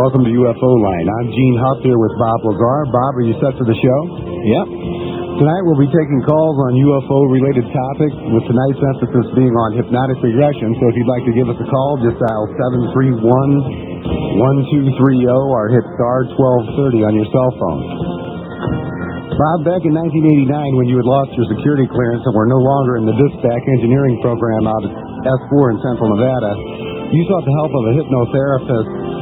welcome to UFO Line. I'm Gene Huff here with Bob Lazar. Bob, are you set for the show? Yep. Tonight we'll be taking calls on UFO-related topics, with tonight's emphasis being on hypnotic regression. So if you'd like to give us a call, just dial 731-1230 or hit star 1230 on your cell phone. Bob, back in 1989, when you had lost your security clearance and were no longer in the dispatch engineering program out at S4 in Central Nevada, you sought the help of a hypnotherapist,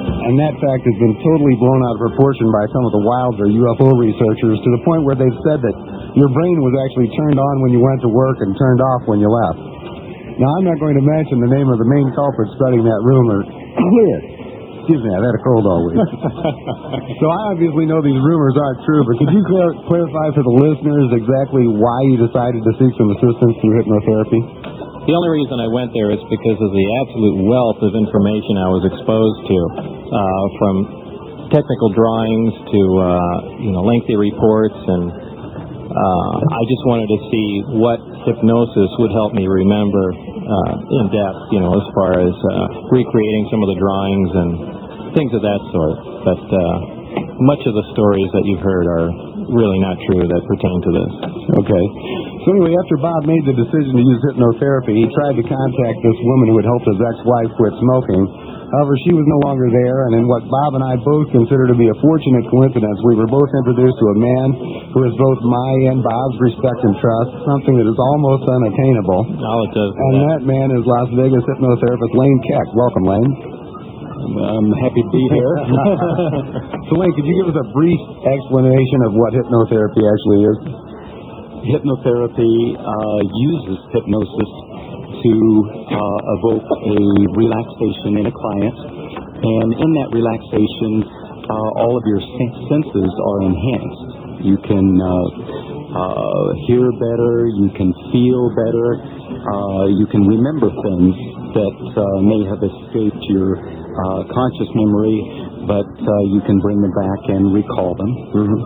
and that fact has been totally blown out of proportion by some of the wilder UFO researchers, to the point where they've said that your brain was actually turned on when you went to work and turned off when you left. Now, I'm not going to mention the name of the main culprit spreading that rumor. Excuse me, I've had a cold all week. So I obviously know these rumors aren't true, but could you clarify for the listeners exactly why you decided to seek some assistance through hypnotherapy? The only reason I went there is because of the absolute wealth of information I was exposed to, from technical drawings to lengthy reports, and I just wanted to see what hypnosis would help me remember in depth, as far as recreating some of the drawings and things of that sort. But much of the stories that you've heard are really not true that pertain to this. Okay. So anyway, after Bob made the decision to use hypnotherapy, he tried to contact this woman who had helped his ex-wife quit smoking. However, she was no longer there, and in what Bob and I both consider to be a fortunate coincidence, we were both introduced to a man who has both my and Bob's respect and trust, something that is almost unattainable. All it does. And that man is Las Vegas hypnotherapist Lane Keck. Welcome, Lane. I'm happy to be here. So, Lane, could you give us a brief explanation of what hypnotherapy actually is? Hypnotherapy uses hypnosis to evoke a relaxation in a client, and in that relaxation, all of your senses are enhanced. You can hear better, you can feel better, you can remember things that may have escaped your conscious memory, but you can bring them back and recall them. Mm-hmm.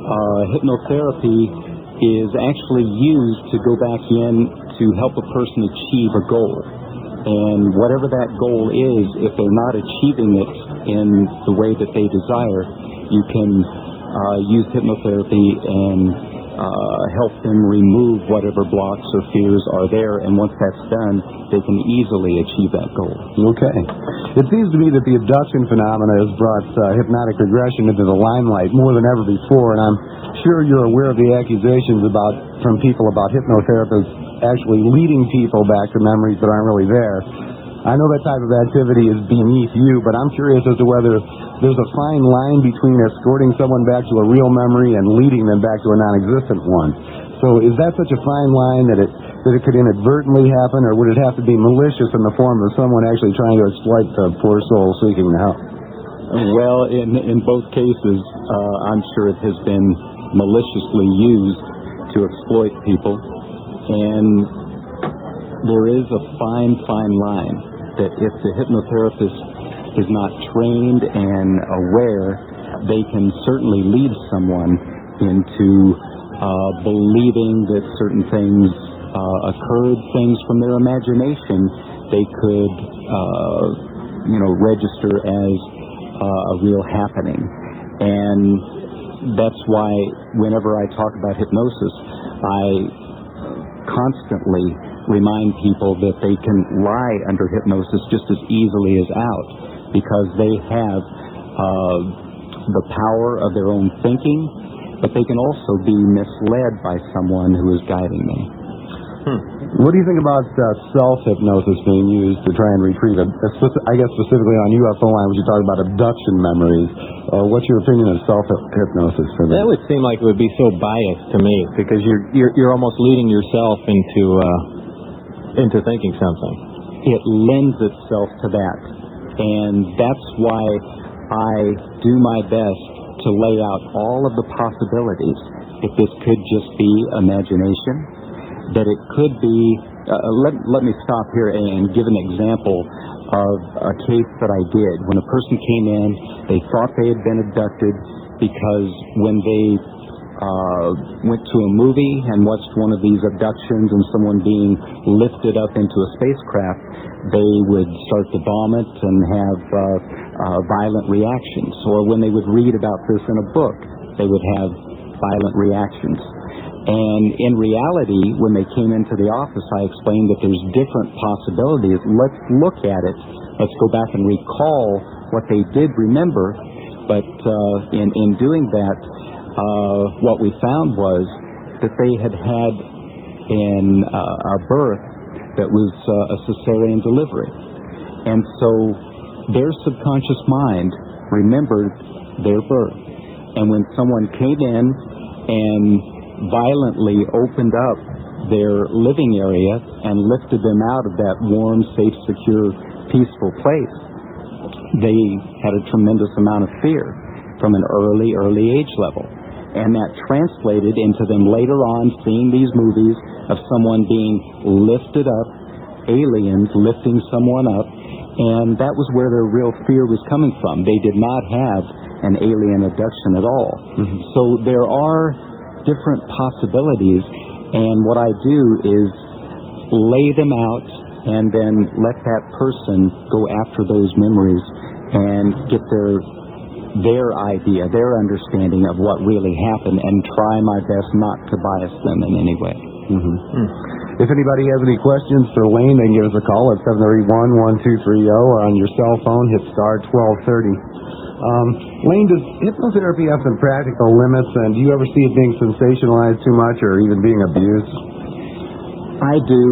Hypnotherapy is actually used to go back in to help a person achieve a goal. And whatever that goal is, if they're not achieving it in the way that they desire, you can use hypnotherapy and help them remove whatever blocks or fears are there. And once that's done, they can easily achieve that goal. Okay. It seems to me that the abduction phenomena has brought hypnotic regression into the limelight more than ever before, and I'm sure you're aware of the accusations from people about hypnotherapists actually leading people back to memories that aren't really there. I know that type of activity is beneath you, but I'm curious as to whether there's a fine line between escorting someone back to a real memory and leading them back to a non-existent one. So is that such a fine line that it could inadvertently happen, or would it have to be malicious in the form of someone actually trying to exploit the poor soul seeking the help? Well, in both cases, I'm sure it has been maliciously used to exploit people, and there is a fine line that if the hypnotherapist is not trained and aware, they can certainly lead someone into believing that certain things occurred, things from their imagination they could register as a real happening. And that's why whenever I talk about hypnosis, I constantly remind people that they can lie under hypnosis just as easily as out, because they have the power of their own thinking, but they can also be misled by someone who is guiding them. What do you think about self-hypnosis being used to try and retrieve it? I guess specifically on UFO line, when you talk about abduction memories. What's your opinion of self-hypnosis for that? That would seem like it would be so biased to me, because you're almost leading yourself into thinking something. It lends itself to that, and that's why I do my best to lay out all of the possibilities. If this could just be imagination, that it could be, let me stop here and give an example of a case that I did. When a person came in, they thought they had been abducted because when they went to a movie and watched one of these abductions and someone being lifted up into a spacecraft, they would start to vomit and have violent reactions. Or when they would read about this in a book, they would have violent reactions. And in reality, when they came into the office, I explained that there's different possibilities. Let's look at it. Let's go back and recall what they did remember. But in doing that, what we found was that they had a birth that was a cesarean delivery. And so their subconscious mind remembered their birth. And when someone came in and violently opened up their living area and lifted them out of that warm, safe, secure, peaceful place, they had a tremendous amount of fear from an early age level. And that translated into them later on seeing these movies of someone being lifted up, aliens lifting someone up, and that was where their real fear was coming from. They did not have an alien abduction at all. Mm-hmm. So there are different possibilities, and what I do is lay them out and then let that person go after those memories and get their idea, their understanding of what really happened, and try my best not to bias them in any way. Mm-hmm. If anybody has any questions for Lane, they can give us a call at 731-1230 or on your cell phone, hit star 1230. Lane, does hypnotherapy have some practical limits, and do you ever see it being sensationalized too much or even being abused? I do.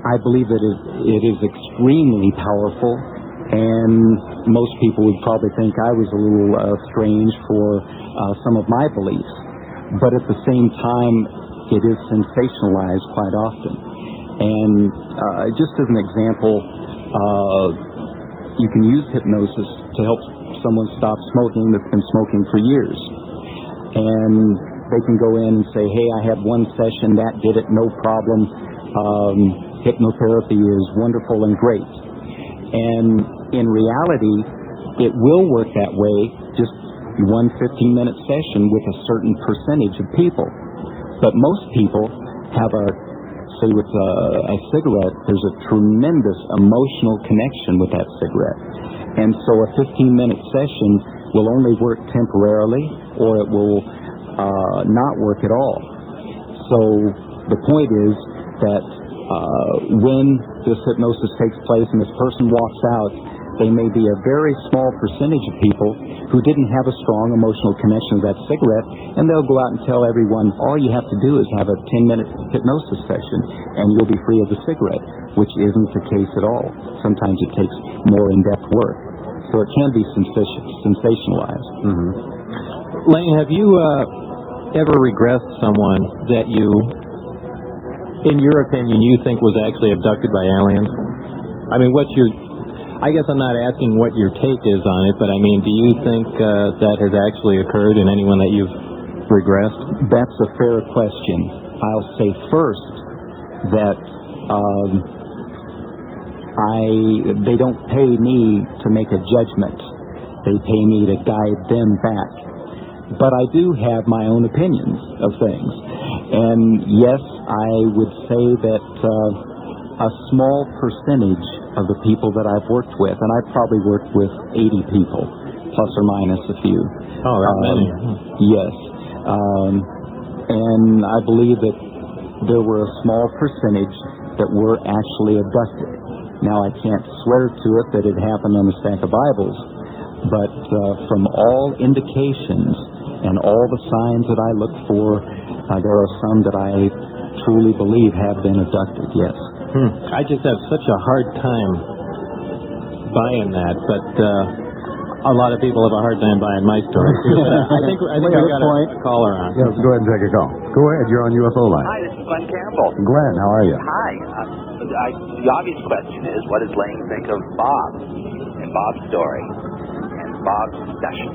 I believe that it is extremely powerful, and most people would probably think I was a little strange for some of my beliefs. But at the same time, it is sensationalized quite often. And just as an example, you can use hypnosis to help someone stop smoking that's been smoking for years. And they can go in and say, hey, I had one session, that did it, no problem. Hypnotherapy is wonderful and great. And in reality, it will work that way, just one 15-minute session with a certain percentage of people. But most people have say with a cigarette, there's a tremendous emotional connection with that cigarette. And so a 15-minute session will only work temporarily, or it will not work at all. So the point is that when this hypnosis takes place and this person walks out, they may be a very small percentage of people who didn't have a strong emotional connection with that cigarette, and they'll go out and tell everyone, all you have to do is have a 10-minute hypnosis session, and you'll be free of the cigarette, which isn't the case at all. Sometimes it takes more in-depth work. So it can be sensationalized. Mm-hmm. Lane, have you ever regressed someone that you, in your opinion, you think was actually abducted by aliens? I mean, I guess I'm not asking what your take is on it, but I mean, do you think that has actually occurred in anyone that you've regressed? That's a fair question. I'll say first that they don't pay me to make a judgment. They pay me to guide them back. But I do have my own opinions of things. And yes, I would say that a small percentage of the people that I've worked with, and I've probably worked with 80 people, plus or minus a few. Oh, that many. Yes. And I believe that there were a small percentage that were actually abducted. Now, I can't swear to it that it happened on the stack of Bibles, but from all indications and all the signs that I look for, there are some that I truly believe have been abducted, yes. I just have such a hard time buying that, but a lot of people have a hard time buying my story. I think we got a caller on. Yes, go ahead and take a call. Go ahead, you're on UFO Line. Hi, this is Glenn Campbell. Glenn, how are you? Hi. The obvious question is, what does Lane think of Bob and Bob's story and Bob's session?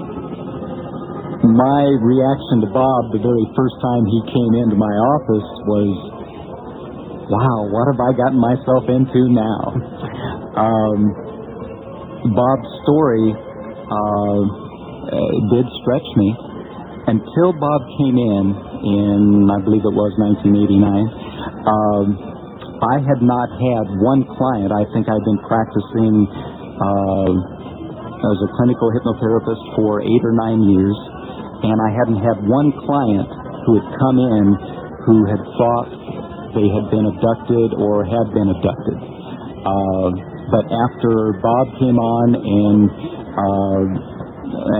My reaction to Bob the very first time he came into my office was, wow, what have I gotten myself into now? Bob's story did stretch me until Bob came in, I believe it was 1989. I had not had one client. I think I'd been practicing as a clinical hypnotherapist for 8 or 9 years, and I hadn't had one client who had come in who had thought they had been abducted or had been abducted. But after Bob came on and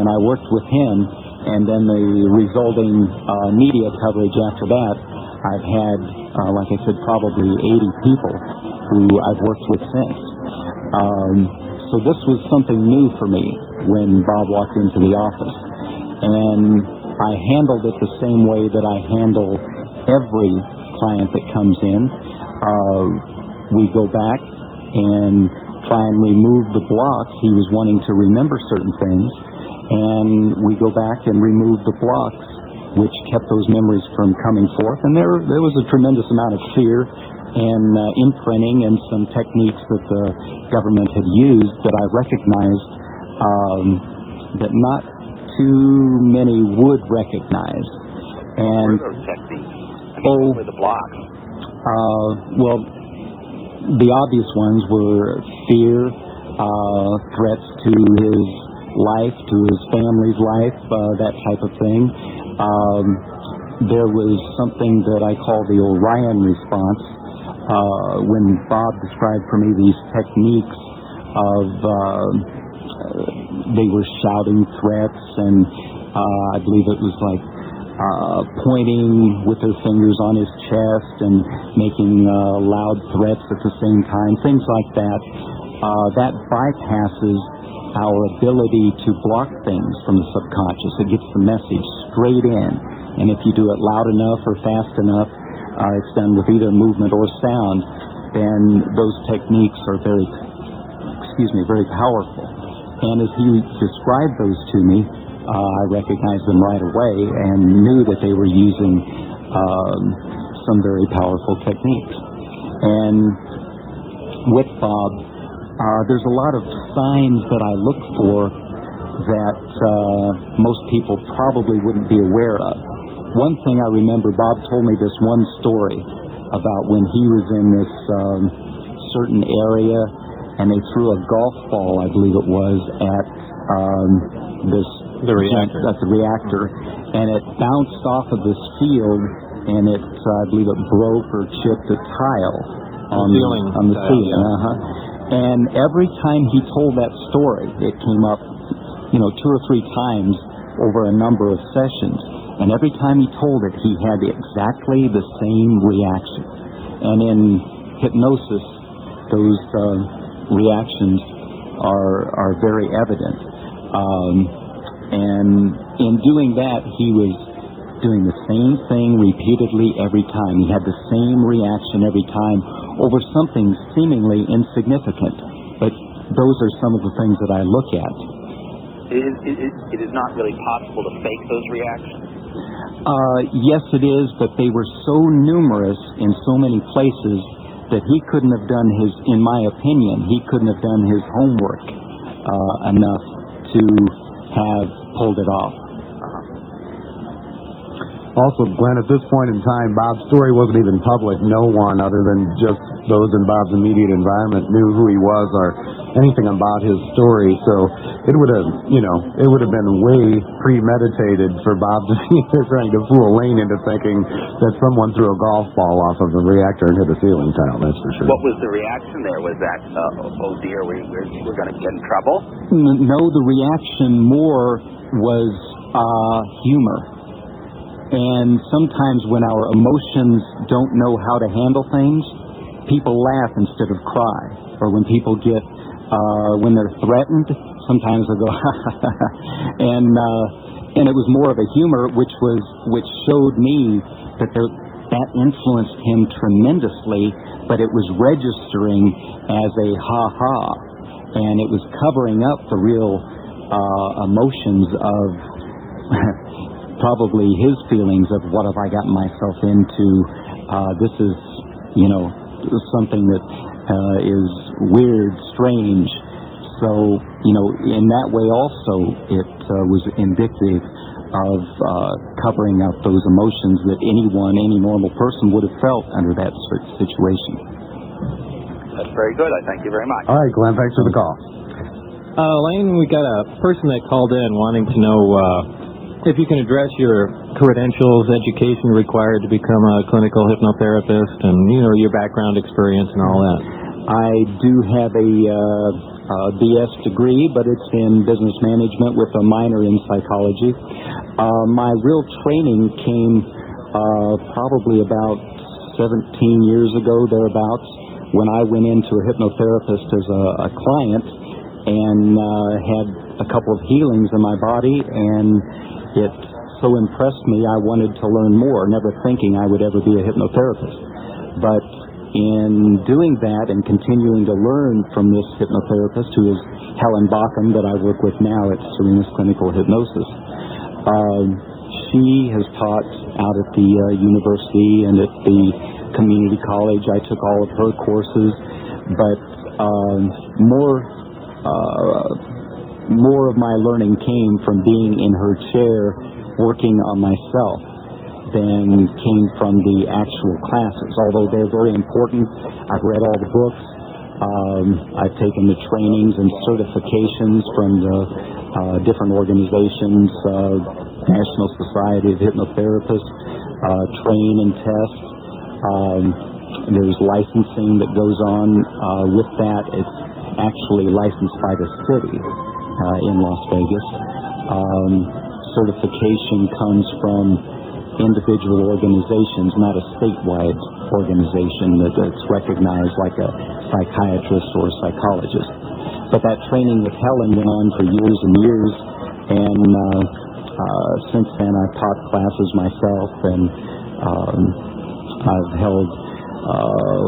I worked with him, and then the resulting media coverage after that, I've had, like I said, probably 80 people who I've worked with since. So this was something new for me when Bob walked into the office. And I handled it the same way that I handle every client that comes in. We go back and try and remove the blocks. He was wanting to remember certain things, and we go back and remove the blocks which kept those memories from coming forth. And there was a tremendous amount of fear and imprinting and some techniques that the government had used that I recognized that not too many would recognize. And what are those techniques? What were the blocks? Well, the obvious ones were fear, threats to his life, to his family's life, that type of thing. There was something that I call the Orion response. When Bob described for me these techniques of they were shouting threats, and I believe it was like pointing with their fingers on his chest and making loud threats at the same time, things like that. That bypasses our ability to block things from the subconscious. It gets the message straight in, and if you do it loud enough or fast enough, it's done with either movement or sound, then those techniques are very powerful. And as he described those to me, I recognized them right away and knew that they were using some very powerful techniques. And with Bob, there's a lot of signs that I look for that most people probably wouldn't be aware of. One thing I remember, Bob told me this one story about when he was in this certain area, and they threw a golf ball, I believe it was, at the reactor. At the reactor, and it bounced off of this field, and it, I believe it broke or chipped a tile on the ceiling. Yeah. And every time he told that story, it came up, 2 or 3 times over a number of sessions. And every time he told it, he had exactly the same reaction. And in hypnosis, those reactions are very evident. And in doing that, he was doing the same thing repeatedly every time. He had the same reaction every time over something seemingly insignificant. But those are some of the things that I look at. It is not really possible to fake those reactions? Yes, it is, but they were so numerous in so many places that he couldn't have done in my opinion, he couldn't have done his homework enough to have pulled it off. Also, Glenn, at this point in time, Bob's story wasn't even public. No one other than just those in Bob's immediate environment knew who he was or anything about his story. So it would have been way premeditated for Bob to be trying to fool Lane into thinking that someone threw a golf ball off of the reactor and hit the ceiling tile. That's for sure. What was the reaction there? Was that, oh dear, we're going to get in trouble? No, the reaction more was humor. And sometimes when our emotions don't know how to handle things, people laugh instead of cry. Or when people get, when they're threatened, sometimes they'll go, and it was more of a humor, which showed me that that influenced him tremendously, but it was registering as a ha-ha, and it was covering up the real emotions of probably his feelings of what have I gotten myself into. This is, something that is weird, strange. so, you know, in that way also, it was indicative of covering up those emotions that any normal person would have felt under that situation. That's very good. I thank you very much. All right, Glenn, thanks for the call. Lane, we got a person that called in wanting to know if you can address your credentials, education required to become a clinical hypnotherapist, and, you know, your background experience and all that. I do have a BS degree, but it's in business management with a minor in psychology. My real training came probably about 17 years ago, thereabouts, when I went into a hypnotherapist as a client and had a couple of healings in my body, and it so impressed me I wanted to learn more, never thinking I would ever be a hypnotherapist. But in doing that and continuing to learn from this hypnotherapist, who is Helen Bauckham, that I work with now at Serena's Clinical Hypnosis, she has taught out at the university and at the community college. I took all of her courses, but more of my learning came from being in her chair working on myself than came from the actual classes, although they're very important. I've read all the books. I've taken the trainings and certifications from the different organizations, National Society of Hypnotherapists, train and test. There's licensing that goes on with that. It's actually licensed by the city in Las Vegas. Certification comes from individual organizations, not a statewide organization that's recognized like a psychiatrist or a psychologist. But that training with Helen went on for years and years, and since then I've taught classes myself, and I've held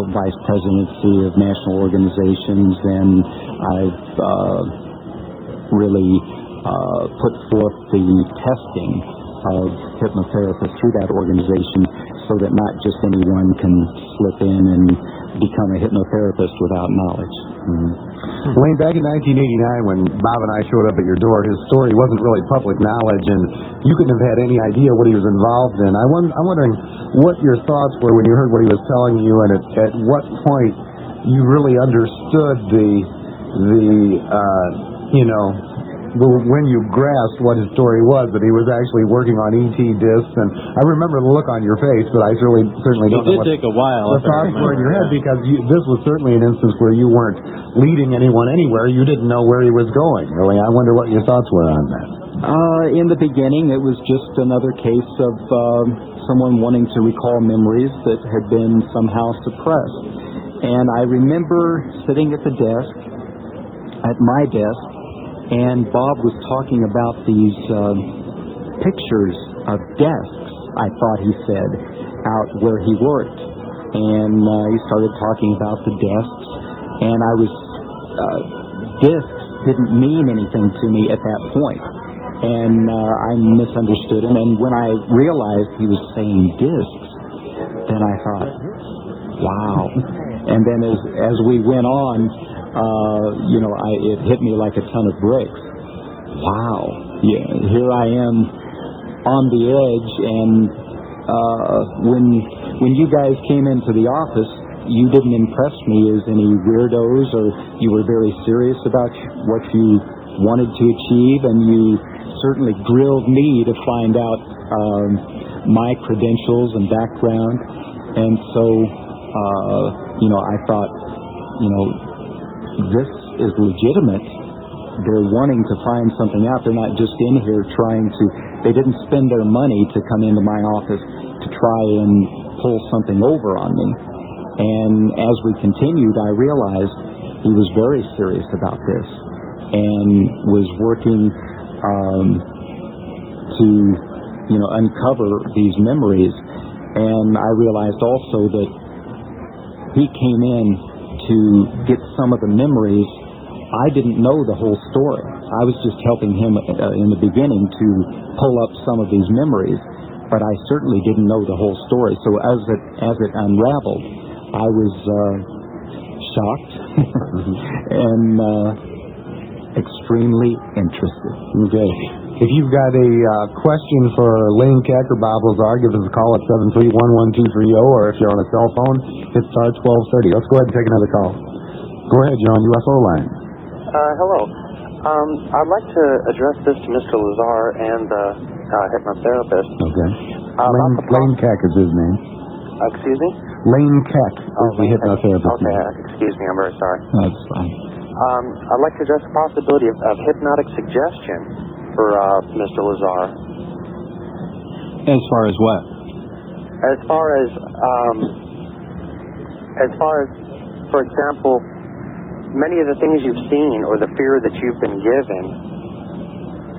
vice presidency of national organizations, and I've really put forth the testing of hypnotherapists through that organization, so that not just anyone can slip in and become a hypnotherapist without knowledge. Wayne, back in 1989 when Bob and I showed up at your door, his story wasn't really public knowledge, and you couldn't have had any idea what he was involved in. I'm wondering what your thoughts were when you heard what he was telling you, and at what point you really understood when you grasped what his story was, that he was actually working on ET discs. And I remember the look on your face, but I certainly don't know what take a while. The thoughts were in your head, because this was certainly an instance where you weren't leading anyone anywhere. You didn't know where he was going, really. I wonder what your thoughts were on that. In the beginning, it was just another case of someone wanting to recall memories that had been somehow suppressed. And I remember sitting at the desk, at my desk, and Bob was talking about these pictures of desks, I thought he said, out where he worked. And he started talking about the desks, and I was, discs didn't mean anything to me at that point. And I misunderstood him, and when I realized he was saying discs, then I thought, wow. And then as we went on, it hit me like a ton of bricks. Wow. Yeah, here I am on the edge, and when you guys came into the office, you didn't impress me as any weirdos, or you were very serious about what you wanted to achieve, and you certainly grilled me to find out my credentials and background. And so, I thought, this is legitimate. They're wanting to find something out. They're not just in here they didn't spend their money to come into my office to try and pull something over on me. And as we continued, I realized he was very serious about this and was working to, uncover these memories. And I realized also that he came in to get some of the memories. I didn't know the whole story. I was just helping him in the beginning to pull up some of these memories, but I certainly didn't know the whole story. So as it unraveled, I was shocked and extremely interested. Okay. If you've got a question for Lane Keck or Bob Lazar, give us a call at 731-1230, or if you're on a cell phone, hit star 1230. Let's go ahead and take another call. Go ahead, you're on UFO line. Hello. I'd like to address this to Mr. Lazar and the hypnotherapist. Okay. Lane Keck is his name. Excuse me? Lane Keck is the hypnotherapist. Okay, excuse me, I'm very sorry. That's fine. I'd like to address the possibility of hypnotic suggestion for Mr. Lazar. As far as what? As far as, for example, many of the things you've seen or the fear that you've been given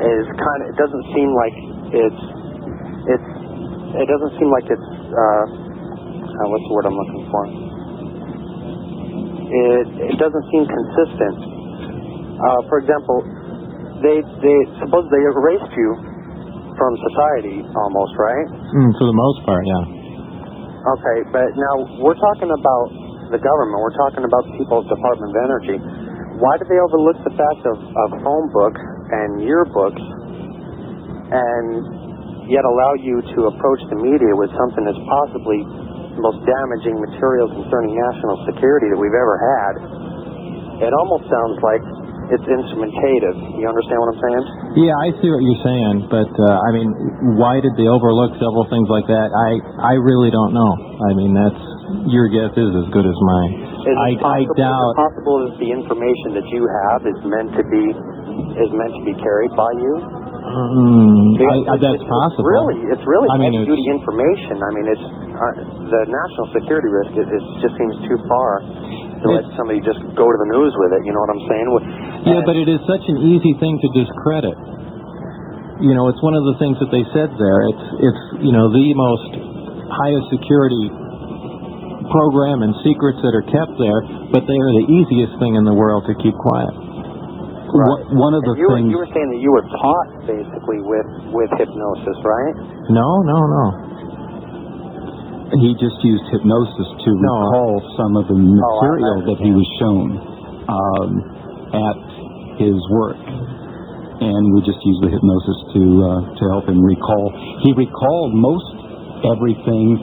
is it doesn't seem like it's what's the word I'm looking for? It doesn't seem consistent. For example, they suppose they erased you from society almost, right? For the most part, yeah. Okay, but now we're talking about the government. We're talking about the People's Department of Energy. Why did they overlook the fact of phone books and yearbooks and yet allow you to approach the media with something that's possibly the most damaging material concerning national security that we've ever had? It almost sounds like it's instrumentative. You understand what I'm saying? Yeah, I see what you're saying, but I mean, why did they overlook several things like that? I really don't know. I mean, that's your guess is as good as mine. I doubt. Is it possible that the information that you have is meant to be carried by you? That's possible. It's really I mean, heavy-duty information. I mean, it's the national security risk. It just seems too far to let somebody just go to the news with it. You know what I'm saying? Yeah, but it is such an easy thing to discredit. You know, it's one of the things that they said there. It's the most highest security program and secrets that are kept there, but they are the easiest thing in the world to keep quiet. Right. One of the things you were saying that you were taught basically with hypnosis, right? No. He just used hypnosis to recall some of the material that he was shown at his work, and we just used the hypnosis to help him recall. He recalled most everything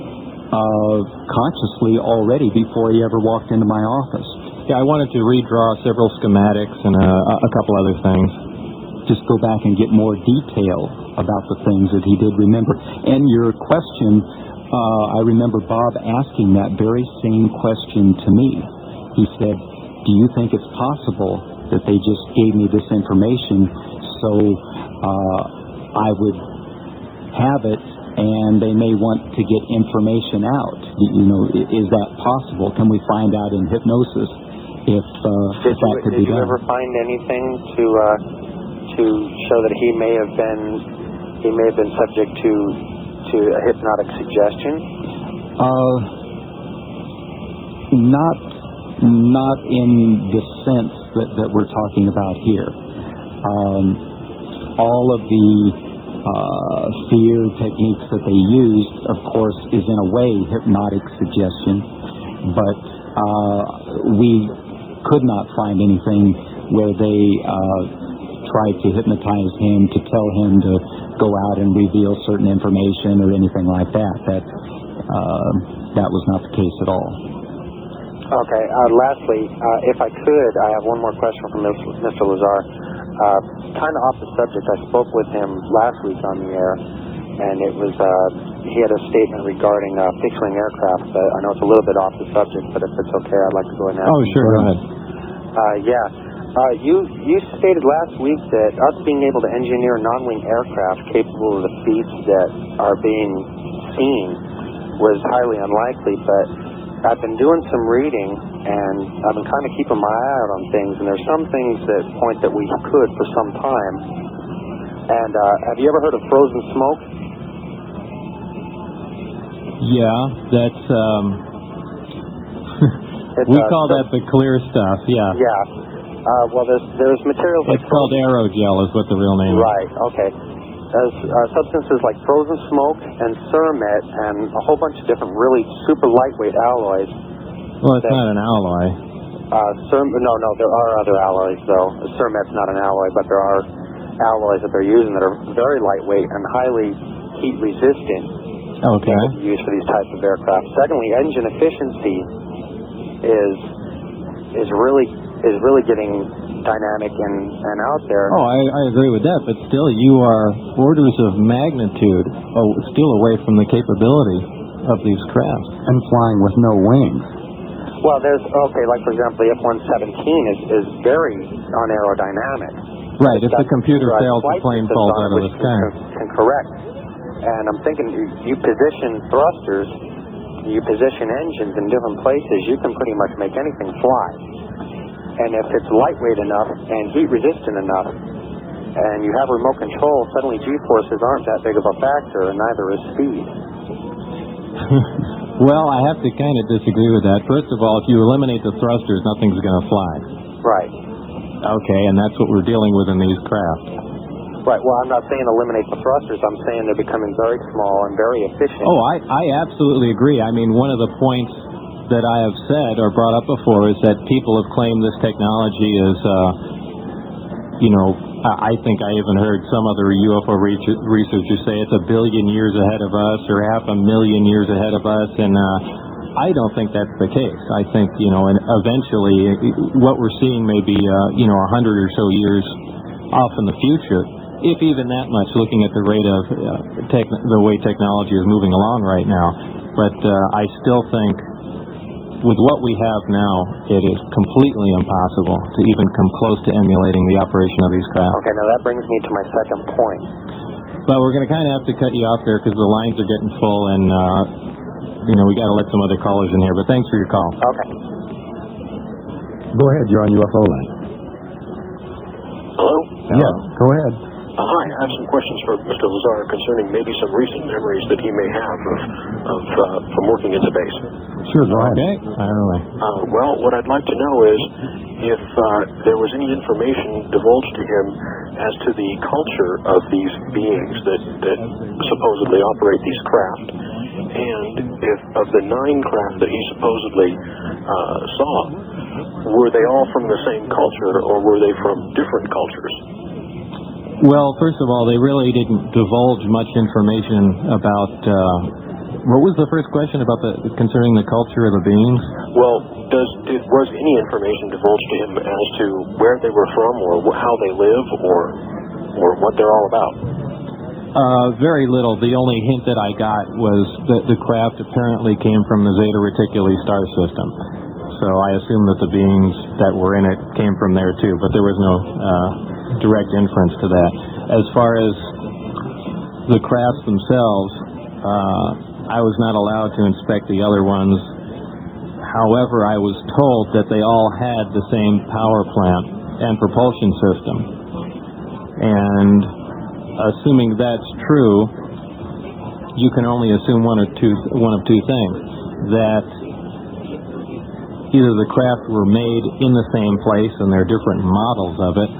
consciously already before he ever walked into my office. Yeah, I wanted to redraw several schematics and a couple other things. Just go back and get more detail about the things that he did remember. And your question, I remember Bob asking that very same question to me. He said, do you think it's possible that they just gave me this information so I would have it and they may want to get information out? Is that possible? Can we find out in hypnosis if that could be done? Did you ever find anything to show that he may have been subject to a hypnotic suggestion? Not in the sense that we're talking about here. All of the fear techniques that they used, of course, is in a way hypnotic suggestion, but we could not find anything where they tried to hypnotize him to tell him to go out and reveal certain information or anything like that. That was not the case at all. Okay. Lastly, if I could, I have one more question from Mr. Lazar. Kind of off the subject, I spoke with him last week on the air, and it was he had a statement regarding fixed-wing aircraft. I know it's a little bit off the subject, but if it's okay, I'd like to go ahead and ask. Oh, sure, go ahead. You stated last week that us being able to engineer non-wing aircraft capable of the feats that are being seen was highly unlikely, but I've been doing some reading, and I've been kind of keeping my eye out on things, and there's some things that point that we could for some time. And have you ever heard of frozen smoke? Yeah, that's we call that the clear stuff. Yeah. Yeah. Well, there's materials like it's called aerogel is what the real name is. Right. Okay. There's substances like frozen smoke and ceramite and a whole bunch of different really super lightweight alloys. Well, it's not an alloy. No, there are other alloys, though. Cermet's not an alloy, but there are alloys that they're using that are very lightweight and highly heat resistant. Okay. That are used for these types of aircraft. Secondly, engine efficiency is really getting dynamic and out there. Oh, I agree with that, but still, you are orders of magnitude still away from the capability of these crafts. And flying with no wings. Well, like for example, the F-117 is very unaerodynamic. Right, if the computer fails, the plane falls out of the sky. Can correct. And I'm thinking, you position thrusters, you position engines in different places, you can pretty much make anything fly. And if it's lightweight enough and heat resistant enough, and you have remote control, suddenly G-forces aren't that big of a factor, and neither is speed. Well, I have to kind of disagree with that. First of all, if you eliminate the thrusters, nothing's going to fly. Right. Okay, and that's what we're dealing with in these craft. Right, well, I'm not saying eliminate the thrusters. I'm saying they're becoming very small and very efficient. Oh, I absolutely agree. I mean, one of the points that I have said or brought up before is that people have claimed this technology is, I think I even heard some other UFO researchers say it's 1 billion years ahead of us or 500,000 years ahead of us, and I don't think that's the case. I think, and eventually what we're seeing may be, 100 or so years off in the future, if even that much, looking at the rate of the way technology is moving along right now. But I still think with what we have now, it is completely impossible to even come close to emulating the operation of these craft. Okay, now that brings me to my second point. But we're going to kind of have to cut you off there because the lines are getting full, and we got to let some other callers in here. But thanks for your call. Okay. Go ahead, you're on UFO line. Hello? Yes, go ahead. Hi, I have some questions for Mr. Lazar concerning maybe some recent memories that he may have from working in space. Sure, go ahead. Okay, fire away. Well, what I'd like to know is if there was any information divulged to him as to the culture of these beings that supposedly operate these craft, and if of the 9 craft that he supposedly saw, were they all from the same culture or were they from different cultures? Well, first of all, they really didn't divulge much information about. What was the first question about concerning the culture of the beings? Well, was any information divulged to him as to where they were from, or how they live, or what they're all about? Very little. The only hint that I got was that the craft apparently came from the Zeta Reticuli star system. So I assume that the beings that were in it came from there too, but there was no direct inference to that. As far as the crafts themselves, I was not allowed to inspect the other ones. However, I was told that they all had the same power plant and propulsion system. And assuming that's true, you can only assume one of two things: that either the craft were made in the same place and there are different models of it,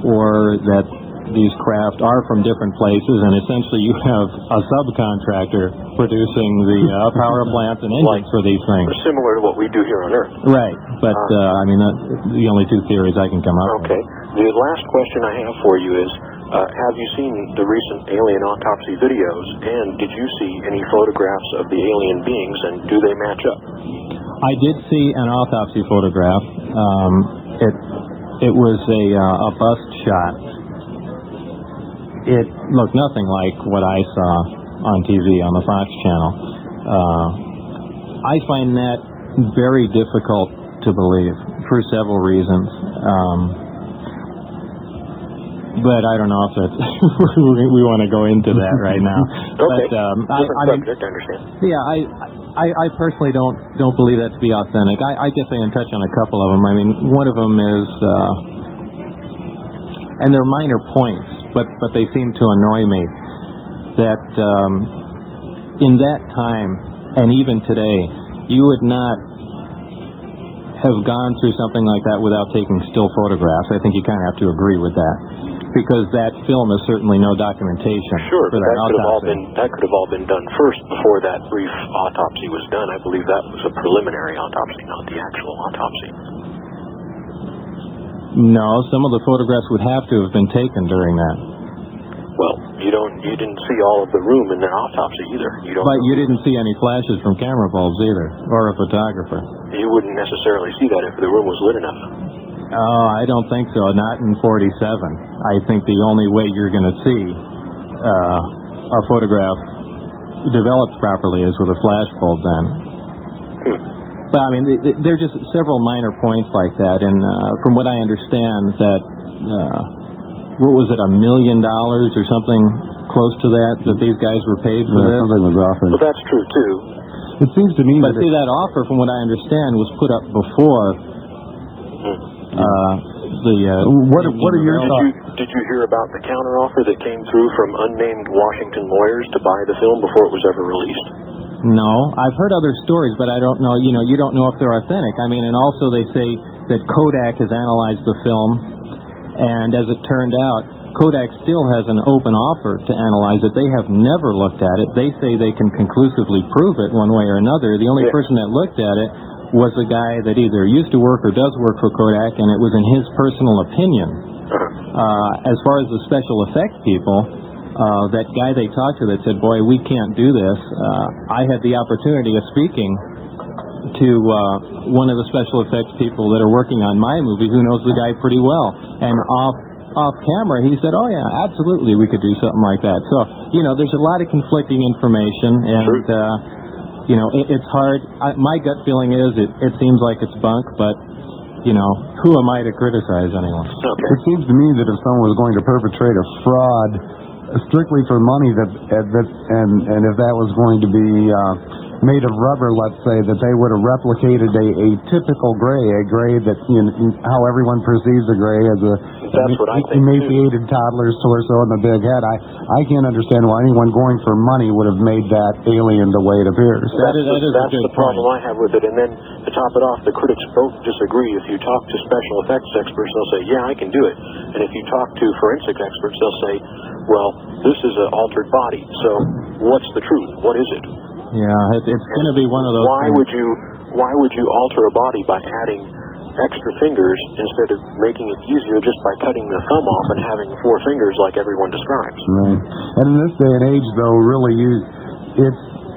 or that these craft are from different places, and essentially you have a subcontractor producing the power plants and engines for these things. Similar to what we do here on Earth. Right, but that's the only two theories I can come up with. Okay. The last question I have for you is, have you seen the recent alien autopsy videos, and did you see any photographs of the alien beings, and do they match up? I did see an autopsy photograph. It was a bust shot. It looked nothing like what I saw on TV on the Fox channel. I find that very difficult to believe for several reasons. But I don't know if that's we want to go into that right now. Okay. But, subject, I understand. Yeah, I personally don't believe that to be authentic. I guess I can touch on a couple of them. I mean, one of them is, and they're minor points, but they seem to annoy me, that in that time, and even today, you would not have gone through something like that without taking still photographs. I think you kind of have to agree with that, because that film is certainly no documentation. Sure, for but that could have all been done first before that brief autopsy was done. I believe that was a preliminary autopsy, not the actual autopsy. No, some of the photographs would have to have been taken during that. Well, you didn't see all of the room in the autopsy either. But you didn't see any flashes from camera bulbs either, or a photographer. You wouldn't necessarily see that if the room was lit enough. Oh, I don't think so. Not in 47. I think the only way you're going to see a photograph developed properly is with a flash bulb then. But, I mean, there are just several minor points like that, and from what I understand, that, what was it, $1 million or something close to that these guys were paid for this? Something was offered. But that's true, too. It seems to me But see, that offer, from what I understand, was put up before what are your thoughts? Did you hear about the counteroffer that came through from unnamed Washington lawyers to buy the film before it was ever released? No, I've heard other stories, but I don't know. You don't know if they're authentic. I mean, and also they say that Kodak has analyzed the film, and as it turned out, Kodak still has an open offer to analyze it. They have never looked at it. They say they can conclusively prove it one way or another. The only person that looked at it was a guy that either used to work or does work for Kodak, and it was in his personal opinion. As far as the special effects people, that guy they talked to that said, boy, we can't do this, I had the opportunity of speaking to one of the special effects people that are working on my movie who knows the guy pretty well. And off camera, he said, oh, yeah, absolutely, we could do something like that. So, there's a lot of conflicting information, and, it's hard. My gut feeling is it seems like it's bunk, but, who am I to criticize anyone? Okay. It seems to me that if someone was going to perpetrate a fraud strictly for money, and if that was going to be made of rubber, let's say, that they would have replicated a typical gray, a gray that, how everyone perceives a gray as That's what I think, emaciated toddler's torso and the big head. I can't understand why anyone going for money would have made that alien the way it appears. That is That's the problem I have with it. And then to top it off, the critics both disagree. If you talk to special effects experts, they'll say, yeah, I can do it. And if you talk to forensic experts, they'll say, well, this is an altered body. So what's the truth? What is it? Yeah, it's going to be one of those Why would you alter a body by adding extra fingers instead of making it easier just by cutting the thumb off and having 4 fingers like everyone describes? Right. And in this day and age, though, really,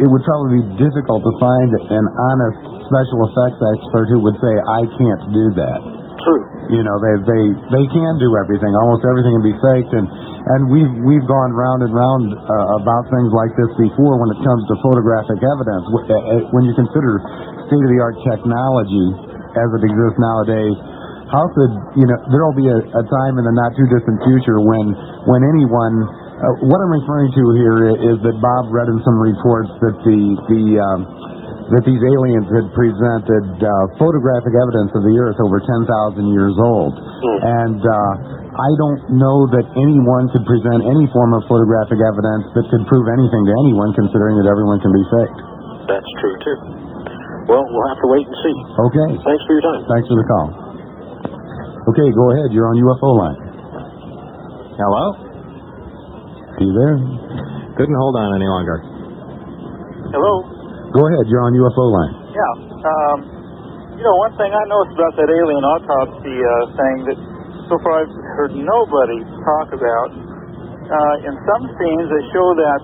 it would probably be difficult to find an honest special effects expert who would say, I can't do that. True. They can do everything. Almost everything can be faked, and we've gone round and round about things like this before when it comes to photographic evidence. When you consider state-of-the-art technology as it exists nowadays, how could there'll be a time in the not too distant future when anyone what I'm referring to here is that Bob read in some reports that that these aliens had presented photographic evidence of the Earth over 10,000 years old. And I don't know that anyone could present any form of photographic evidence that could prove anything to anyone, considering that everyone can be faked. That's true, too. Well, we'll have to wait and see. Okay. Thanks for your time. Thanks for the call. Okay, go ahead. You're on UFO line. Hello? Are you there? Couldn't hold on any longer. Hello? Go ahead. You're on UFO line. Yeah. One thing I noticed about that alien autopsy thing that so far I've heard nobody talk about. In some scenes, they show that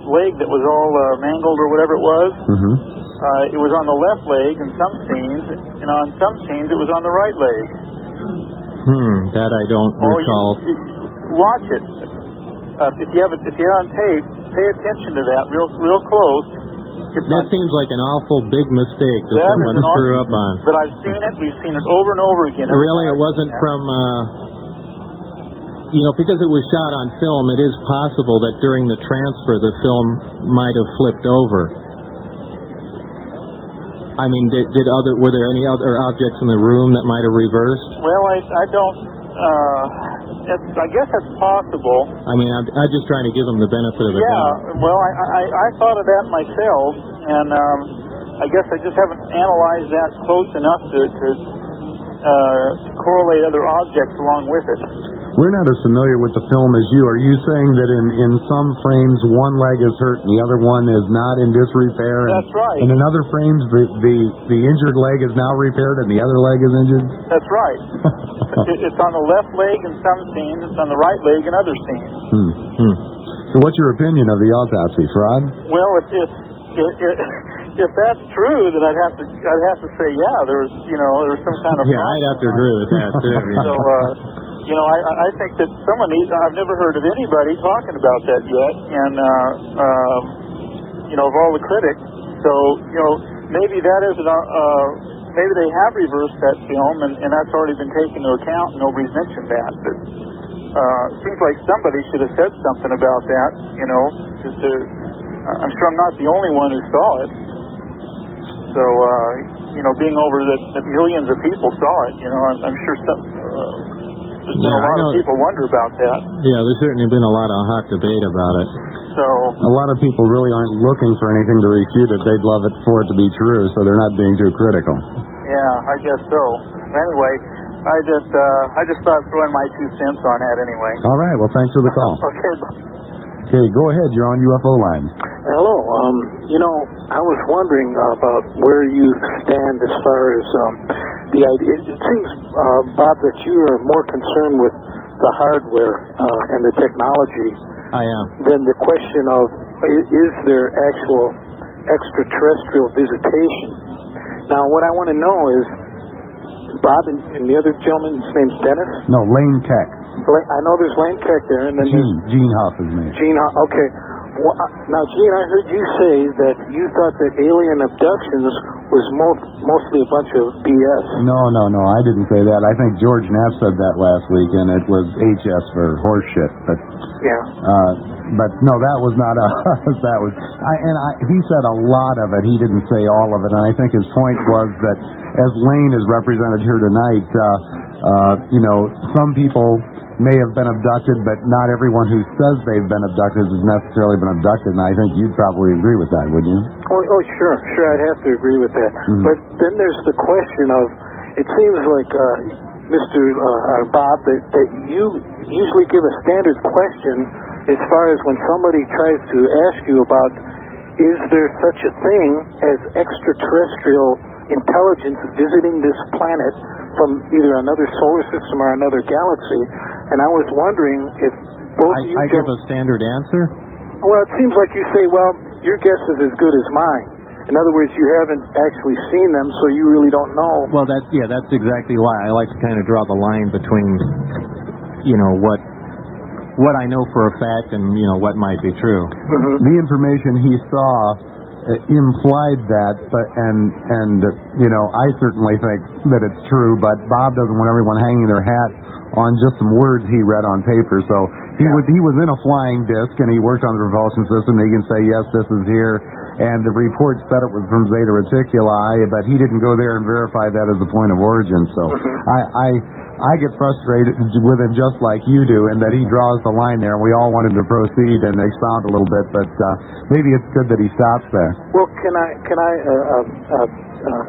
leg that was all mangled or whatever it was. Mm-hmm. It was on the left leg in some scenes, and on some scenes it was on the right leg. That I don't recall. Watch it. If you're on tape, pay attention to that real close. That seems like an awful big mistake that someone screw up on. But I've seen it. We've seen it over and over again. Really, it wasn't from, because it was shot on film, it is possible that during the transfer the film might have flipped over. I mean, were there any other objects in the room that might have reversed? Well, I don't. I guess that's possible. I mean, I'm just trying to give them the benefit of the doubt. Yeah, well, I thought of that myself, and I guess I just haven't analyzed that close enough to correlate other objects along with it. We're not as familiar with the film as you. Are you saying that in some frames one leg is hurt and the other one is not in disrepair? That's right. And in other frames the injured leg is now repaired and the other leg is injured? That's right. It's on the left leg in some scenes. It's on the right leg in other scenes. So what's your opinion of the autopsy, Fraud? Well, if that's true, then I'd have to say, yeah, there was some kind of I'd have to agree with that too. So I think that someone needs. I've never heard of anybody talking about that yet, and of all the critics. So maybe that isn't. Maybe they have reversed that film, and that's already been taken into account. And nobody's mentioned that. But it seems like somebody should have said something about that. Just to. I'm sure I'm not the only one who saw it. So, being over that millions of people saw it, I'm sure there's been a lot of people wonder about that. Yeah, there's certainly been a lot of hot debate about it. So a lot of people really aren't looking for anything to refute it. They'd love it for it to be true, so they're not being too critical. Yeah, I guess so. Anyway, I just thought I'd throw in my 2 cents on that anyway. All right, well, thanks for the call. Okay, go ahead. You're on UFO line. Hello. I was wondering about where you stand as far as the idea. It seems, Bob, that you are more concerned with the hardware and the technology I am. than the question of is there actual extraterrestrial visitation. Now, what I want to know is, Bob and the other gentleman, his name's Dennis? No, Lane Tech. I know there's Lane Tech there, and then Gene Huff is name. Gene Huff, okay. Well, now, Gene, I heard you say that you thought that alien abductions was mostly a bunch of BS. No, I didn't say that. I think George Knapp said that last week, and it was HS for horseshit. But but no, that was not us. That was he said a lot of it. He didn't say all of it, and I think his point was that as Lane is represented here tonight, some people may have been abducted, but not everyone who says they've been abducted has necessarily been abducted, and I think you'd probably agree with that, wouldn't you? Oh, sure, I'd have to agree with that. Mm-hmm. But then there's the question of, it seems like, Mr. Bob, that you usually give a standard question as far as when somebody tries to ask you about, is there such a thing as extraterrestrial intelligence visiting this planet from either another solar system or another galaxy? And I was wondering if both of you... I give a standard answer? Well, it seems like you say, well, your guess is as good as mine. In other words, you haven't actually seen them, so you really don't know. Well, that's exactly why I like to kind of draw the line between, what I know for a fact and, what might be true. Mm-hmm. The information he saw implied that, I certainly think that it's true, but Bob doesn't want everyone hanging their hat on just some words he read on paper. So he was in a flying disc, and he worked on the propulsion system. He can say, yes, this is here, and the report said it was from Zeta Reticuli, but he didn't go there and verify that as the point of origin. So I get frustrated with him just like you do, and that he draws the line there, and we all want him to proceed and expound a little bit, but maybe it's good that he stops there. Well, can I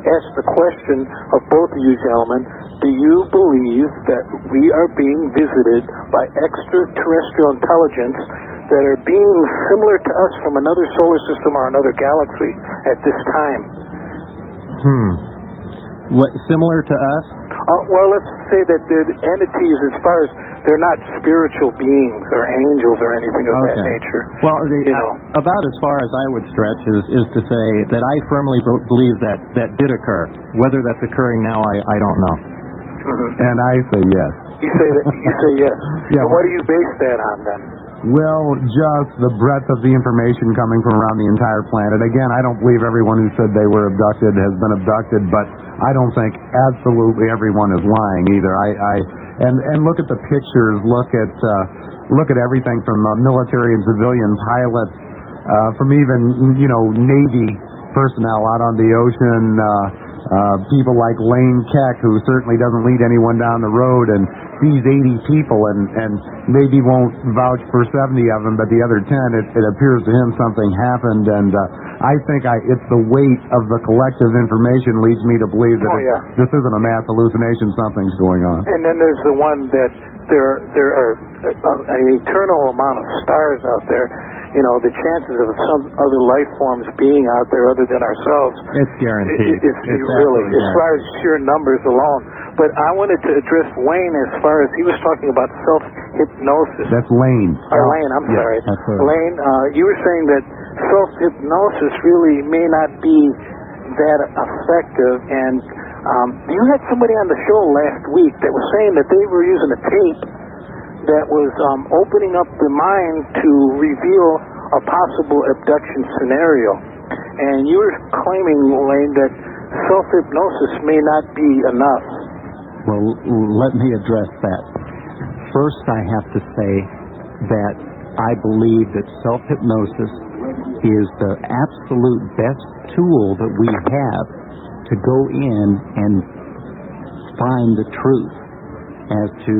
ask the question of both of you gentlemen? Do you believe that we are being visited by extraterrestrial intelligence that are beings similar to us from another solar system or another galaxy at this time? What, similar to us? Well, let's say that they're entities as far as they're not spiritual beings or angels or anything of that nature. Well, about as far as I would stretch is to say that I firmly believe that did occur. Whether that's occurring now, I don't know. Mm-hmm. And I say yes. You say yes. Yeah. So what do you base that on then? Well, just the breadth of the information coming from around the entire planet. Again, I don't believe everyone who said they were abducted has been abducted, but I don't think absolutely everyone is lying either. And look at the pictures. Look at everything from military and civilian pilots, from even Navy personnel out on the ocean. People like Lane Keck, who certainly doesn't lead anyone down the road and sees 80 people and maybe won't vouch for 70 of them, but the other 10, it appears to him something happened. And I think it's the weight of the collective information leads me to believe that this isn't a mass hallucination, something's going on. And then there's the one that there are an eternal amount of stars out there. You know, the chances of some other life forms being out there other than ourselves. It's guaranteed. It's really, as far as sheer numbers alone. But I wanted to address Wayne as far as he was talking about self-hypnosis. That's Lane. Lane, I'm sorry. Lane, you were saying that self-hypnosis really may not be that effective. And you had somebody on the show last week that was saying that they were using a tape that was opening up the mind to reveal a possible abduction scenario. And you were claiming, Lane, that self-hypnosis may not be enough. Well, let me address that. First, I have to say that I believe that self-hypnosis is the absolute best tool that we have to go in and find the truth as to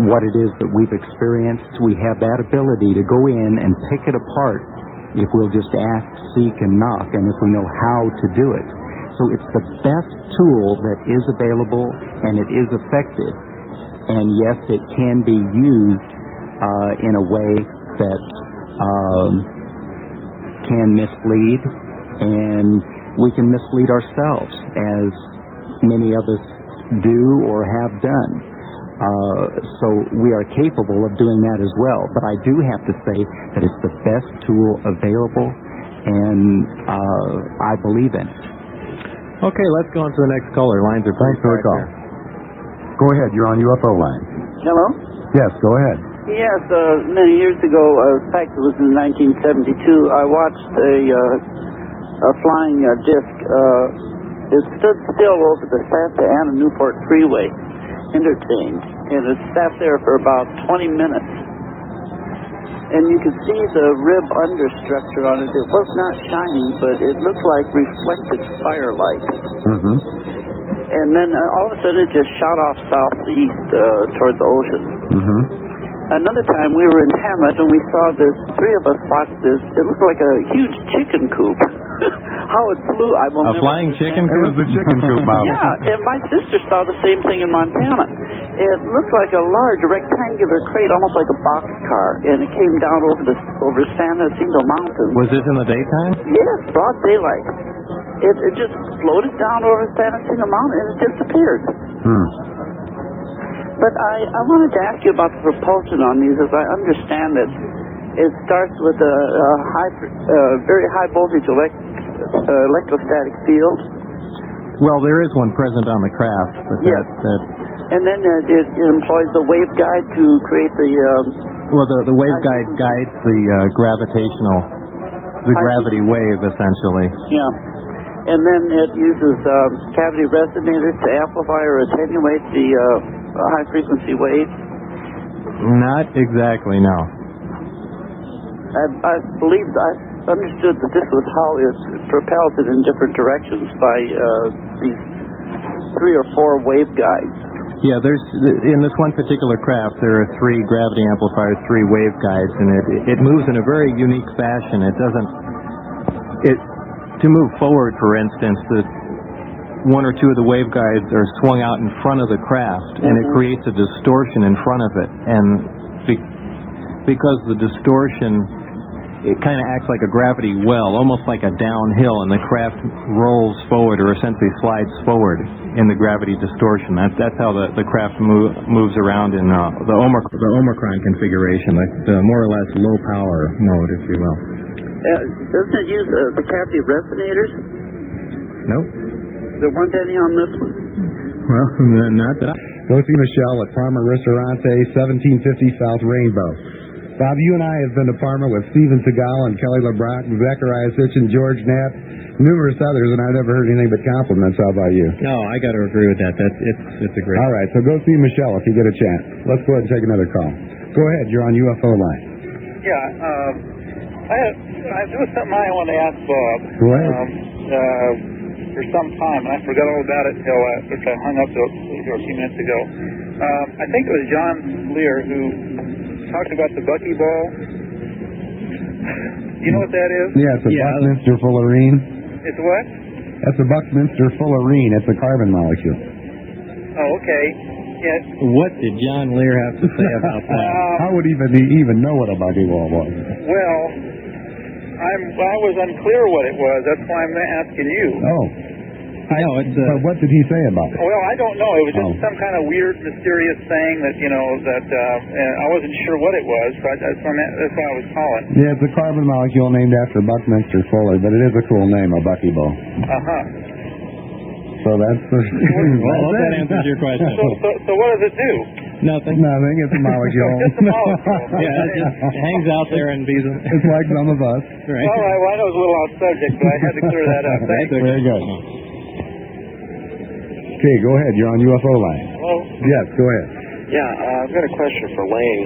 what it is that we've experienced. We have that ability to go in and pick it apart if we'll just ask, seek, and knock, and if we know how to do it. So it's the best tool that is available, and it is effective. And yes, it can be used in a way that can mislead, and we can mislead ourselves, as many of us do or have done. So we are capable of doing that as well. But I do have to say that it's the best tool available, and I believe in it. Okay, let's go on to the next caller. Lines are Thanks for the call. Go ahead, you're on UFO line. Hello? Yes, go ahead. Yes, many years ago, in fact it was in 1972, I watched a flying disc. It stood still over the Santa Ana Newport Freeway interchange, and it sat there for about 20 minutes. And you could see the rib understructure on it. It was not shining, but it looked like reflected firelight. Mm-hmm. And then all of a sudden it just shot off southeast toward the ocean. Mm-hmm. Another time we were in Hammett and we saw this, three of us watched this, it looked like a huge chicken coop. How it flew, I will never flying chicken coop? It was the chicken coop, Bob. Yeah, and my sister saw the same thing in Montana. It looked like a large rectangular crate, almost like a boxcar, and it came down over San Jacinto Mountain. Was this in the daytime? Yes, broad daylight. It just floated down over San Jacinto Mountain and it disappeared. But I wanted to ask you about the propulsion on these, as I understand it. It starts with a very high voltage electrostatic field. Well, there is one present on the craft. But yes. And then it employs the waveguide to create the... the waveguide guides the gravity wave, essentially. Yeah. And then it uses cavity resonators to amplify or attenuate the high-frequency waves? Not exactly, no. I understood that this was how it propels it in different directions by these 3 or 4 waveguides. Yeah, in this one particular craft, there are 3 gravity amplifiers, 3 waveguides, and it moves in a very unique fashion. To move forward, for instance, 1 or 2 of the waveguides are swung out in front of the craft, and it creates a distortion in front of it. And because the distortion, it kind of acts like a gravity well, almost like a downhill, and the craft rolls forward, or essentially slides forward in the gravity distortion. That's how the craft moves around in the Omicron configuration, the more or less low power mode, if you will. Doesn't it use the cavity resonators? Nope. There weren't any on this one? Well, not that I... Go see Michelle at Parma Ristorante, 1750 South Rainbow. Bob, you and I have been to Parma with Steven Seagal and Kelly LeBrock, Zechariah Sitchin, George Knapp, numerous others, and I've never heard anything but compliments. How about you? No, I got to agree with that. It's a great... All right, so go see Michelle if you get a chance. Let's go ahead and take another call. Go ahead, you're on UFO line. Yeah, there was something I wanted to ask Bob. Go ahead. for some time, and I forgot all about it until I hung up a few minutes ago. I think it was John Lear who talked about the buckyball. You know what that is? Yeah, it's a Buckminster fullerene. It's what? That's a Buckminster fullerene. It's a carbon molecule. Oh, okay. Yeah. What did John Lear have to say about that? How would he even know what a buckyball was? Well, I was unclear what it was. That's why I'm asking you. Oh. But what did he say about it? Well, I don't know. It was just some kind of weird, mysterious thing that, I wasn't sure what it was, but that's why I was calling. Yeah, it's a carbon molecule named after Buckminster Fuller, but it is a cool name, a buckyball. Uh-huh. So that's the... Well, that answers your question. So what does it do? Nothing. It's a molecule. Just a molecule. Yeah, it just hangs out there and be... It's like some of us. Right. Well, I know it was a little off subject, but I had to clear that up. Thanks. Very good. Okay, go ahead. You're on UFO line. Hello? Yes, go ahead. Yeah, I've got a question for Lane.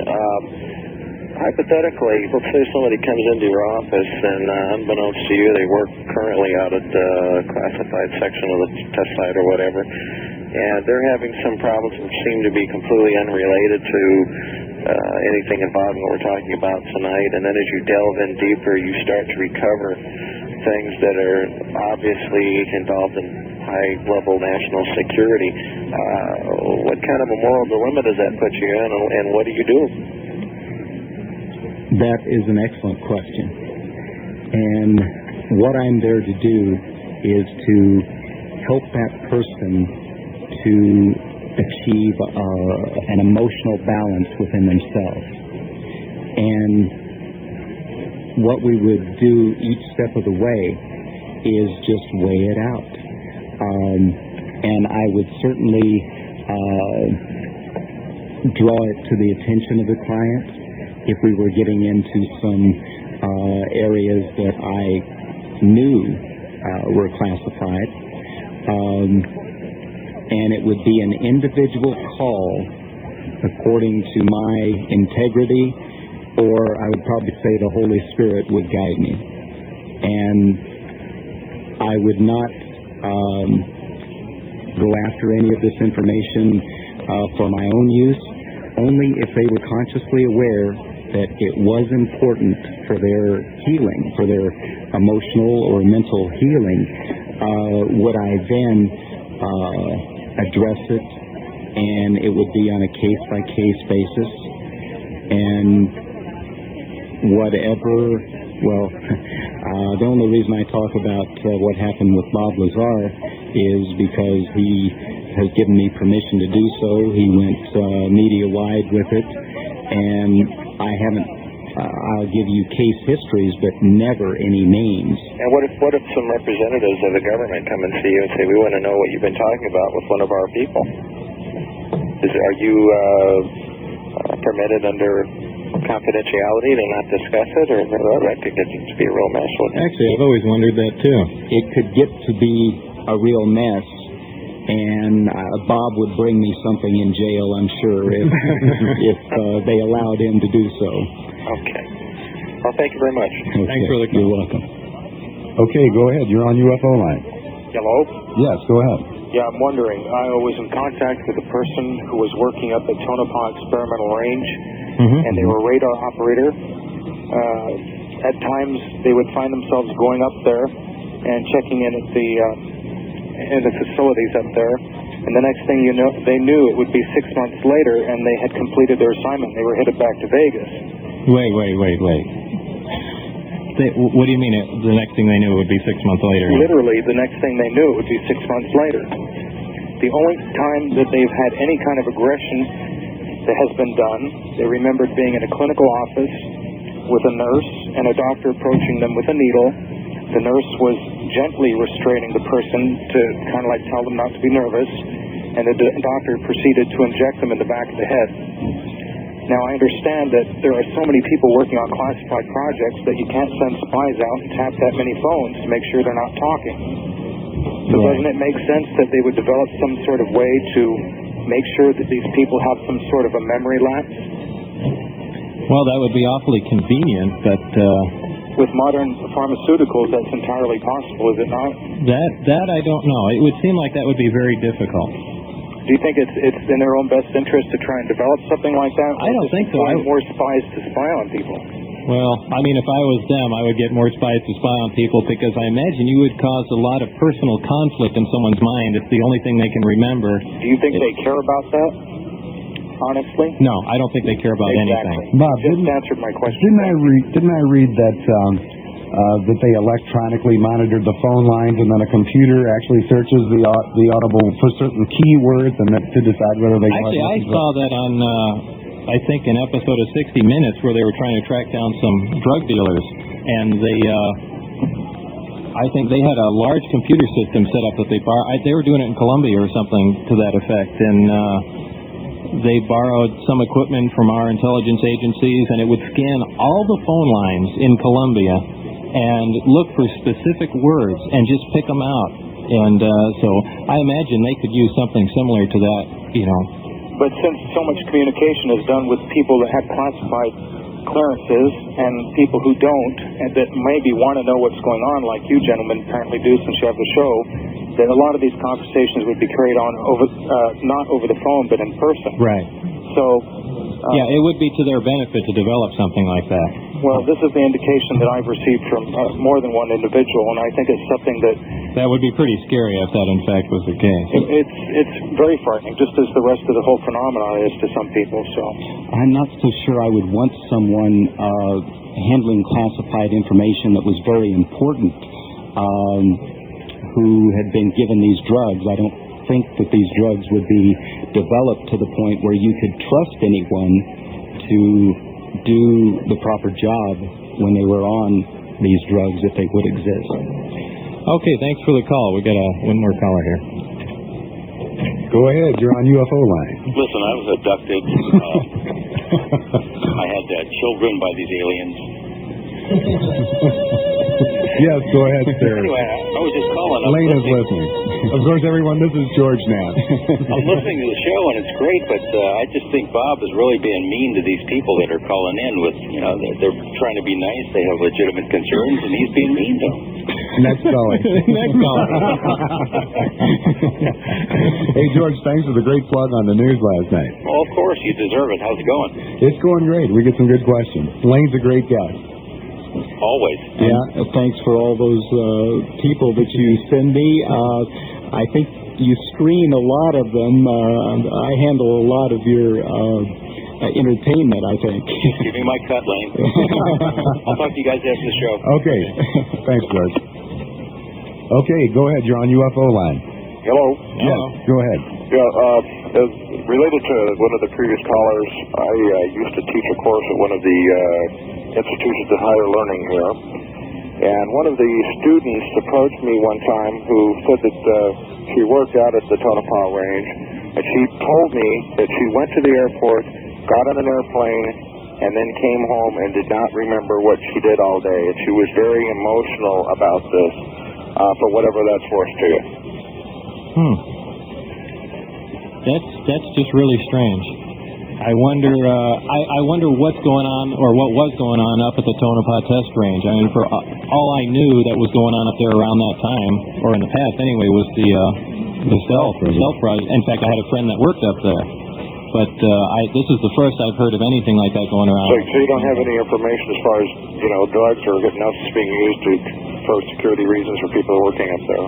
Hypothetically, let's say somebody comes into your office and unbeknownst to you, they work currently out at the classified section of the test site or whatever, and they're having some problems which seem to be completely unrelated to anything involving what we're talking about tonight, and then as you delve in deeper, you start to recover things that are obviously involved in high-level national security. What kind of a moral dilemma does that put you in, and what do you do? That is an excellent question. And what I'm there to do is to help that person to achieve an emotional balance within themselves. And what we would do each step of the way is just weigh it out. And I would certainly draw it to the attention of the client if we were getting into some areas that I knew were classified. And it would be an individual call according to my integrity, or I would probably say the Holy Spirit would guide me. And I would not go after any of this information for my own use, only if they were consciously aware that it was important for their healing, for their emotional or mental healing, would I then address it, and it would be on a case-by-case basis. And whatever, the only reason I talk about what happened with Bob Lazar is because he has given me permission to do so. He went media-wide with it, and I haven't, I'll give you case histories, but never any names. And what if some representatives of the government come and see you and say, we want to know what you've been talking about with one of our people? Are you permitted under confidentiality to not discuss it, or that could get to be a real mess? Actually, I've always wondered that too. It could get to be a real mess, and Bob would bring me something in jail, I'm sure, if they allowed him to do so. Okay. Well, thank you very much. Okay. Thanks for the call. You're welcome. Okay, go ahead. You're on UFO line. Hello? Yes, go ahead. Yeah, I'm wondering. I was in contact with a person who was working up at Tonopah Experimental Range, and they were a radar operator. At times, they would find themselves going up there and checking in at the facilities up there. And the next thing you know, they knew it would be 6 months later, and they had completed their assignment. They were headed back to Vegas. Wait. What do you mean the next thing they knew it would be 6 months later? Literally, the next thing they knew it would be 6 months later. The only time that they've had any kind of aggression that has been done, they remembered being in a clinical office with a nurse and a doctor approaching them with a needle. The nurse was gently restraining the person to kind of like tell them not to be nervous, and the doctor proceeded to inject them in the back of the head. Now, I understand that there are so many people working on classified projects that you can't send spies out and tap that many phones to make sure they're not talking. So doesn't it make sense that they would develop some sort of way to make sure that these people have some sort of a memory lapse? Well, that would be awfully convenient, but with modern pharmaceuticals, that's entirely possible, is it not? That I don't know. It would seem like that would be very difficult. Do you think it's in their own best interest to try and develop something like that? I don't think so. More spies to spy on people. Well, I mean, if I was them, I would get more spies to spy on people, because I imagine you would cause a lot of personal conflict in someone's mind. It's the only thing they can remember. Do you think they care about that, honestly? No, I don't think they care about anything. Bob, just answered my question. Didn't I read that that they electronically monitored the phone lines, and then a computer actually searches the audible for certain keywords, and that to decide whether they actually I saw that on I think an episode of 60 Minutes where they were trying to track down some drug dealers, and they I think they had a large computer system set up that they were doing it in Colombia or something to that effect, and they borrowed some equipment from our intelligence agencies, and it would scan all the phone lines in Colombia and look for specific words and just pick them out. And so I imagine they could use something similar to that, you know. But since so much communication is done with people that have classified clearances and people who don't, and that maybe want to know what's going on, like you gentlemen apparently do since you have the show, that a lot of these conversations would be carried on over, not over the phone, but in person. Right. So... yeah, it would be to their benefit to develop something like that. Well, this is the indication that I've received from more than one individual, and I think it's something that would be pretty scary if that in fact was the case. It's very frightening, just as the rest of the whole phenomenon is to some people. So I'm not so sure I would want someone handling classified information that was very important who had been given these drugs. I don't think that these drugs would be developed to the point where you could trust anyone to do the proper job when they were on these drugs, if they would exist. Okay, thanks for the call. We got one more caller here. Go ahead, you're on UFO line. Listen, I was abducted. I had children by these aliens. Yes, go ahead, sir. Anyway, I was just calling. Lane is listening. Of course, everyone, this is George Knapp. I'm listening to the show, and it's great, but I just think Bob is really being mean to these people that are calling in with, you know, they're trying to be nice, they have legitimate concerns, and he's being mean to them. Next caller. Next caller. Hey, George, thanks for the great plug on the news last night. Well, of course, you deserve it. How's it going? It's going great. We get some good questions. Lane's a great guest. Always. Yeah, thanks for all those people that you send me. I think you screen a lot of them. I handle a lot of your entertainment, I think. Give me my cut, Lane. I'll talk to you guys after the show. Okay. Thanks, George. Okay, go ahead. You're on UFO line. Hello. Yes, go ahead. Yeah, as related to one of the previous callers, I used to teach a course at one of the institutions of higher learning here, and one of the students approached me one time who said that she worked out at the Tonopah Range, and she told me that she went to the airport, got on an airplane, and then came home and did not remember what she did all day, and she was very emotional about this, for whatever that's worth to you. That's just really strange. I wonder what's going on, or what was going on up at the Tonopah Test Range. I mean, for all I knew that was going on up there around that time, or in the past anyway, was the stealth project. In fact, I had a friend that worked up there. But this is the first I've heard of anything like that going around. So you don't have any information as far as, you know, drugs or hypnosis being used for security reasons for people working up there?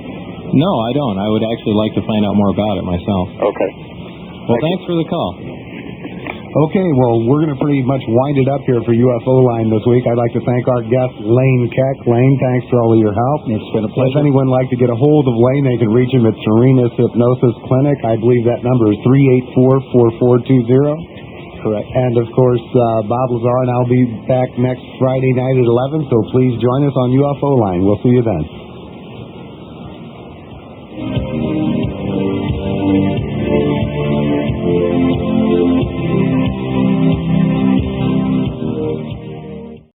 No, I don't. I would actually like to find out more about it myself. Okay. Well, thanks for the call. Okay, well, we're going to pretty much wind it up here for UFO Line this week. I'd like to thank our guest, Lane Keck. Lane, thanks for all of your help. It's been a pleasure. If anyone would like to get a hold of Lane, they can reach him at Serena's Hypnosis Clinic. I believe that number is 384-4420. Correct. And, of course, Bob Lazar and I'll be back next Friday night at 11, so please join us on UFO Line. We'll see you then.